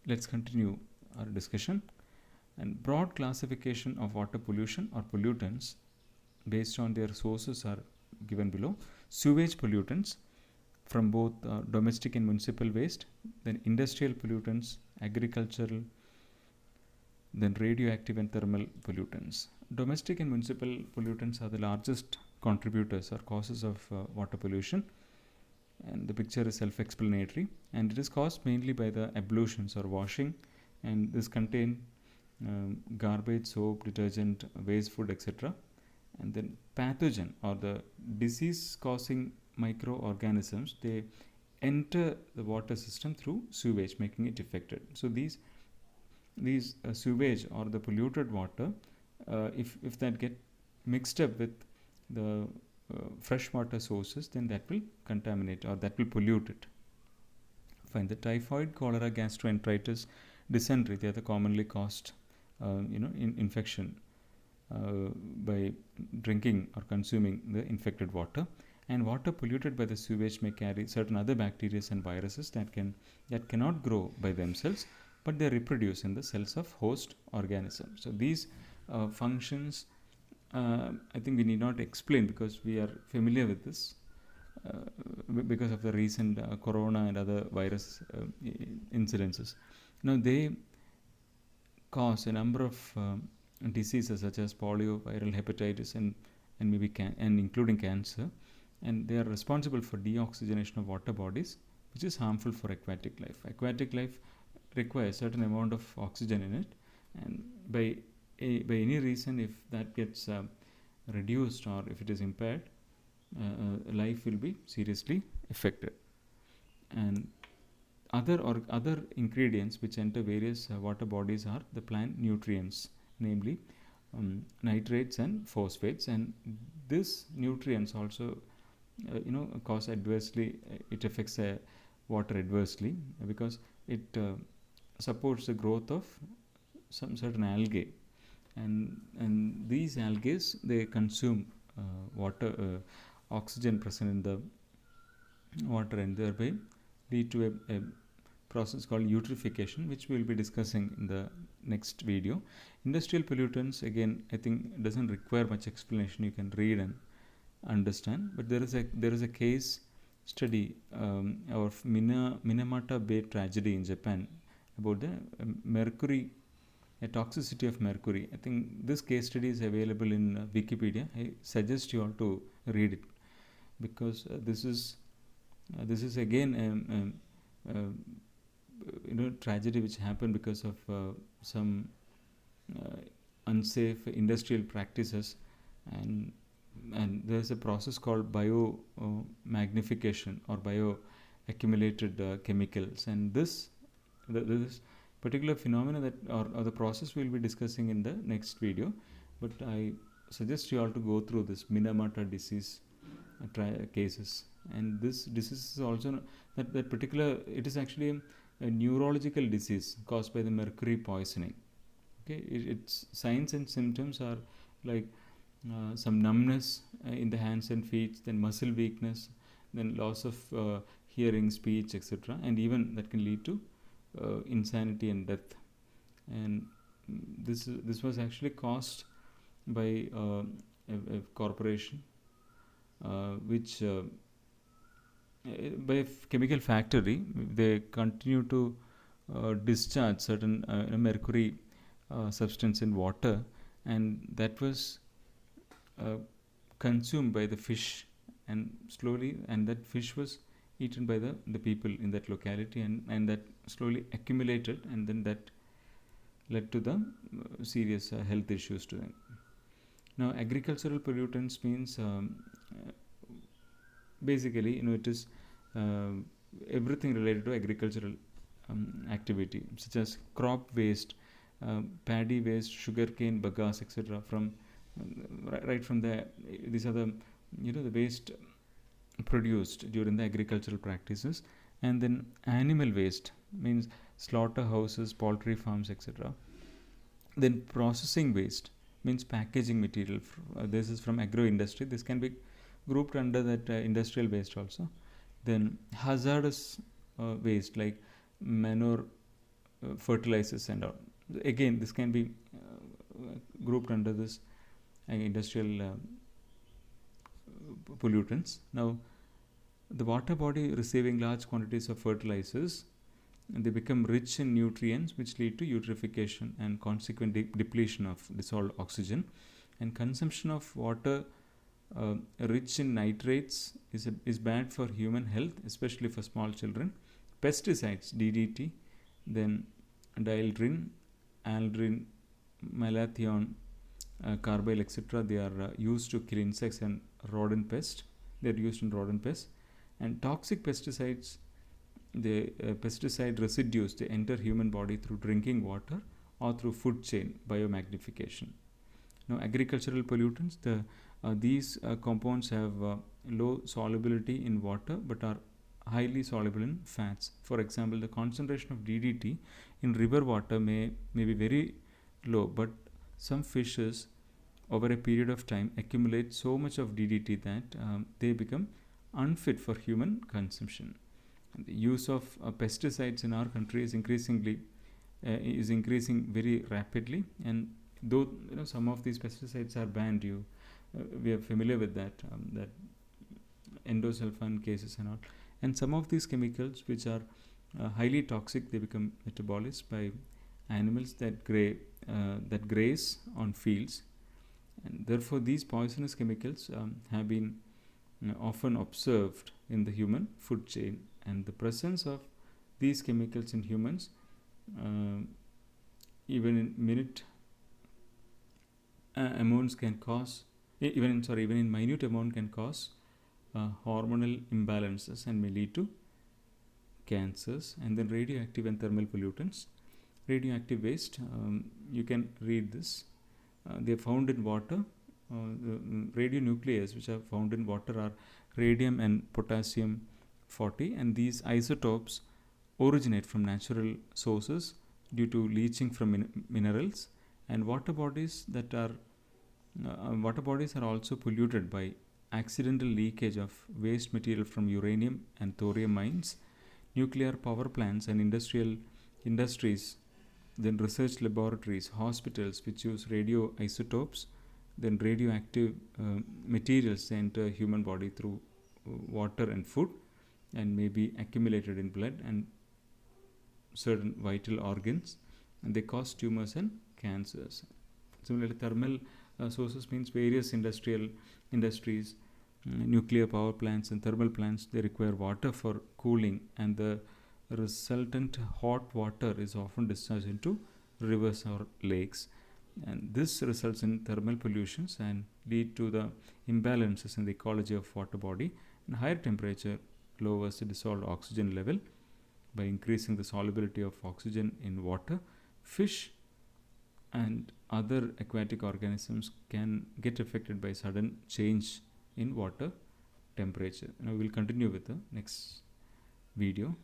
let's continue our discussion. And broad classification of water pollution or pollutants based on their sources are given below. Sewage pollutants from both domestic and municipal waste, then industrial pollutants, agricultural, then radioactive and thermal pollutants. Domestic and municipal pollutants are the largest contributors or causes of water pollution, and the picture is self-explanatory, and it is caused mainly by the ablutions or washing, and this contain garbage, soap, detergent, waste food, etc. And then pathogen or the disease causing microorganisms, they enter the water system through sewage, making it affected. So these sewage or the polluted water, if that get mixed up with the freshwater sources, then that will contaminate or that will pollute it. Fine. The typhoid, cholera, gastroenteritis, dysentery, they are the commonly caused infection by drinking or consuming the infected water. And water polluted by the sewage may carry certain other bacteria and viruses that cannot grow by themselves, but they reproduce in the cells of host organisms. So these functions, I think we need not explain because we are familiar with this because of the recent corona and other virus incidences. Now they cause a number of diseases such as polio, viral hepatitis, and maybe including cancer, and they are responsible for deoxygenation of water bodies, which is harmful for aquatic life. Aquatic life requires certain amount of oxygen in it, and by any reason, if that gets reduced or if it is impaired, life will be seriously affected. And other ingredients which enter various water bodies are the plant nutrients, namely nitrates and phosphates, and these nutrients also cause adversely, it affects water adversely because it supports the growth of some certain algae, and these algae, they consume water oxygen present in the water, and thereby lead to a process called eutrophication, which we will be discussing in the next video. Industrial pollutants, again, I think doesn't require much explanation. You can read and understand, but there is a case study of Minamata Bay tragedy in Japan about the mercury, a toxicity of mercury. I think this case study is available in Wikipedia. I suggest you all to read it because this is again tragedy which happened because of some unsafe industrial practices, and there's a process called biomagnification or bioaccumulated chemicals, and this particular phenomena that or the process we'll be discussing in the next video, but I suggest you all to go through this Minamata disease cases. And this disease is also that particular, it is actually a neurological disease caused by the mercury poisoning. Okay, its signs and symptoms are like some numbness in the hands and feet, then muscle weakness, then loss of hearing, speech, etc., and even that can lead to insanity and death. And this was actually caused by a corporation which by a chemical factory. They continue to discharge certain mercury substance in water, and that was consumed by the fish, and slowly, and that fish was eaten by the people in that locality, and that slowly accumulated, and then that led to the serious health issues to them. Now agricultural pollutants means basically it is everything related to agricultural activity, such as crop waste, paddy waste, sugarcane bagasse, etc. from right from these are the the waste produced during the agricultural practices. And then animal waste means slaughterhouses, poultry farms, etc. Then processing waste means packaging material. This is from agro industry. This can be grouped under that industrial waste also. Then hazardous waste like manure fertilizers and all. Again, this can be grouped under this industrial pollutants. Now, the water body receiving large quantities of fertilizers, they become rich in nutrients which lead to eutrophication and consequent depletion of dissolved oxygen. And consumption of water rich in nitrates is bad for human health, especially for small children. Pesticides, DDT, then dieldrin, aldrin, malathion, carbyl, etc. They are used to kill insects and rodent pests. They are used in rodent pests. And toxic pesticides, the pesticide residues, they enter human body through drinking water or through food chain biomagnification. Now, agricultural pollutants, these compounds have low solubility in water but are highly soluble in fats. For example, the concentration of DDT in river water may be very low, but some fishes over a period of time accumulate so much of DDT that they become unfit for human consumption. And the use of pesticides in our country is increasing very rapidly, and though some of these pesticides are banned, we are familiar with that endosulfan cases and all. And some of these chemicals which are highly toxic, they become metabolized by animals that graze on fields, and therefore these poisonous chemicals have been often observed in the human food chain. And the presence of these chemicals in humans, even in minute amounts can cause, even in minute amount can cause hormonal imbalances and may lead to cancers. And then radioactive and thermal pollutants. Radioactive waste, you can read this. They are found in water. The radionuclides which are found in water are radium and potassium 40, and these isotopes originate from natural sources due to leaching from minerals. And water bodies are also polluted by accidental leakage of waste material from uranium and thorium mines, nuclear power plants, and industries, then research laboratories, hospitals which use radioisotopes, then radioactive materials enter human body through water and food, and may be accumulated in blood and certain vital organs, and they cause tumors and cancers. Similarly, thermal sources means various industries, nuclear power plants and thermal plants, they require water for cooling, and the resultant hot water is often discharged into rivers or lakes, and this results in thermal pollutions and lead to the imbalances in the ecology of water body. And higher temperature lowers the dissolved oxygen level by increasing the solubility of oxygen in water. Fish and other aquatic organisms can get affected by sudden change in water temperature. Now we will continue with the next video.